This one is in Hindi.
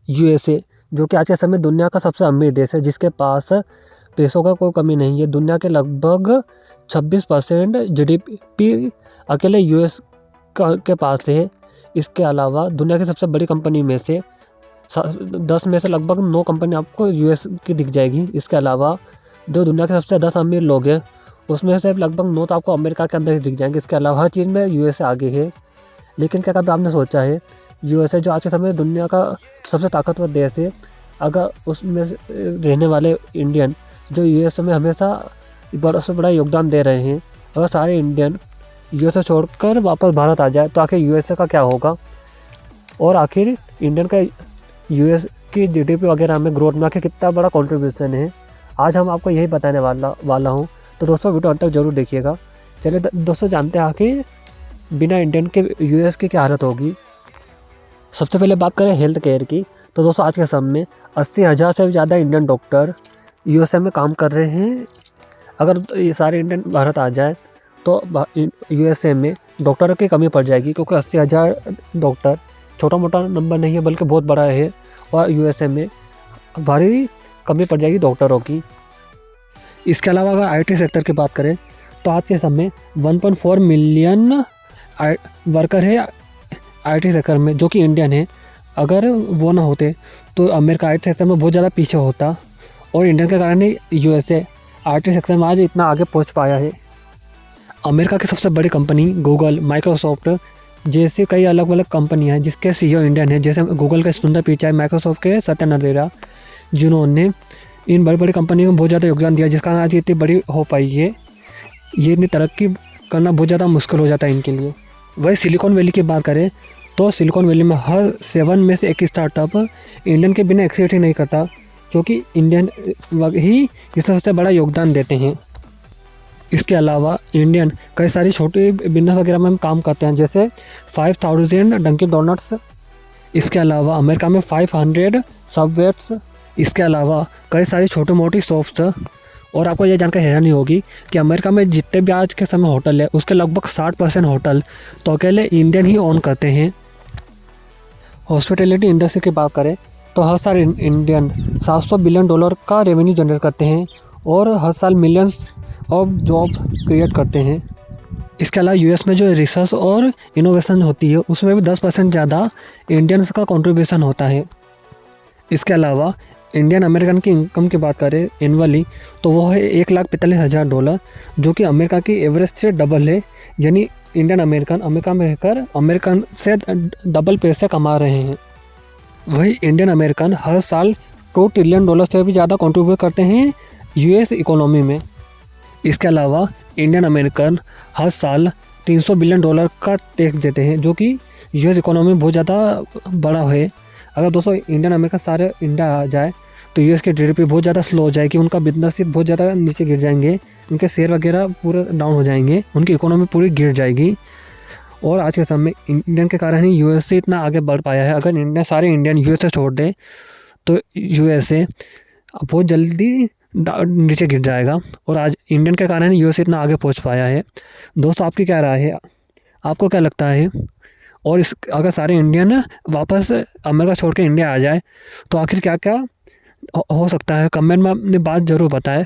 यूएसए, जो कि आज के समय दुनिया का सबसे अमीर देश है, जिसके पास पैसों का कोई कमी नहीं है। दुनिया के लगभग 26% जीडीपी अकेले यूएस के पास है। इसके अलावा दुनिया की सबसे बड़ी कंपनी में से 10 में से लगभग 9 कंपनी आपको यूएस की दिख जाएगी। इसके अलावा जो दुनिया के सबसे 10 अमीर लोग हैं उसमें से लगभग 9 तो आपको अमेरिका के अंदर ही दिख जाएंगे। इसके अलावा हर चीज़ में यूएसए आगे है। लेकिन क्या कभी आपने सोचा है, यूएसए जो आज के समय दुनिया का सबसे ताकतवर देश है, अगर उसमें रहने वाले इंडियन जो यूएसए में हमेशा बड़ा से बड़ा योगदान दे रहे हैं, अगर सारे इंडियन यूएसए छोड़कर वापस भारत आ जाए तो आखिर यूएसए का क्या होगा, और आखिर इंडियन का यूएस की जीडीपी वगैरह में ग्रोथ में आखिर कितना बड़ा कंट्रीब्यूशन है, आज हम आपको यही बताने वाला हूँ। तो दोस्तों वीडियो अंत तक जरूर देखिएगा। चलिए दोस्तों जानते हैं आखिर बिना इंडियन के यूएस की क्या हालत होगी। सबसे पहले बात करें हेल्थ केयर की, तो दोस्तों आज के समय में 80,000 से भी ज़्यादा इंडियन डॉक्टर यूएसए में काम कर रहे हैं। अगर ये सारे इंडियन भारत आ जाए तो यूएसए में डॉक्टरों की कमी पड़ जाएगी, क्योंकि 80,000 डॉक्टर छोटा मोटा नंबर नहीं है बल्कि बहुत बड़ा है, और यूएसए में भारी कमी पड़ जाएगी डॉक्टरों की। इसके अलावा अगर आईटी सेक्टर की बात करें तो आज के समय 1.4 मिलियन वर्कर है आईटी सेक्टर में, जो कि इंडियन है। अगर वो ना होते तो अमेरिका आईटी सेक्टर में बहुत ज़्यादा पीछे होता, और इंडियन के कारण ही यूएसए आईटी सेक्टर में आज इतना आगे पहुंच पाया है। अमेरिका की सबसे बड़ी कंपनी गूगल, माइक्रोसॉफ्ट जैसी कई अलग अलग कंपनियां हैं जिसके सीईओ इंडियन है, जैसे गूगल के सुंदर पिचाई, माइक्रोसॉफ्ट के सत्या नडेला, जिन्होंने इन बड़ी बड़ी कंपनियों में बहुत ज़्यादा योगदान दिया, जिस कारण आज इतनी बड़ी हो पाई है। ये इतनी तरक्की करना बहुत ज़्यादा मुश्किल हो जाता है इनके लिए। वही सिलिकॉन वैली की बात करें तो सिलिकॉन वैली में हर 7 में से एक स्टार्टअप इंडियन के बिना एक्सिस्ट ही नहीं करता, क्योंकि इंडियन ही इस सबसे बड़ा योगदान देते हैं। इसके अलावा इंडियन कई सारी छोटे बिजनेस वगैरह में हम काम करते हैं, जैसे 5000 डंकिन डोनट्स। इसके अलावा अमेरिका में 500 सबवेट्स। इसके अलावा कई सारी छोटी मोटी शॉप्स। और आपको यह जानकर हैरानी होगी कि अमेरिका में जितने भी आज के समय होटल है उसके लगभग 60% होटल तो अकेले इंडियन ही ओन करते हैं। हॉस्पिटैलिटी इंडस्ट्री की बात करें तो हर साल इंडियन $700 बिलियन का रेवेन्यू जनरेट करते हैं, और हर साल मिलियंस ऑफ जॉब क्रिएट करते हैं। इसके अलावा यूएस में जो रिसर्च और इनोवेशन होती है उसमें भी 10% ज़्यादा इंडियंस का कंट्रीब्यूशन होता है। इसके अलावा इंडियन अमेरिकन की इनकम की बात करें एनुअली तो वो है $1,45,000, जो कि अमेरिका की एवरेज से डबल है। यानी इंडियन अमेरिकन अमेरिका में रहकर अमेरिकन से डबल पैसे कमा रहे हैं। वही इंडियन अमेरिकन हर साल $2 ट्रिलियन से भी ज़्यादा कंट्रीब्यूट करते हैं यूएस इकोनॉमी में। इसके अलावा इंडियन अमेरिकन हर साल $300 बिलियन का टैक्स देते हैं, जो कि यूएस इकोनॉमी में बहुत ज़्यादा बड़ा है। अगर दोस्तों इंडियन अमेरिकन सारे इंडिया आ जाए तो यूएस की जीडीपी बहुत ज़्यादा स्लो हो जाएगी, उनका बिजनेस बहुत ज़्यादा नीचे गिर जाएंगे, उनके शेयर वगैरह पूरे डाउन हो जाएंगे, उनकी इकोनॉमी पूरी गिर जाएगी। और आज के समय इंडियन के कारण ही यूएसए इतना आगे बढ़ पाया है। अगर इंडिया सारे इंडियन यूएसए छोड़ दे तो यूएसए बहुत जल्दी नीचे गिर जाएगा, और आज इंडियन के कारण यूएसए इतना आगे पहुंच पाया है। दोस्तों आपकी क्या राय है, आपको क्या लगता है? और इस अगर सारे इंडियन वापस अमेरिका छोड़ के इंडिया आ जाए तो आखिर क्या क्या हो सकता है, कमेंट में अपनी बात ज़रूर बताएं।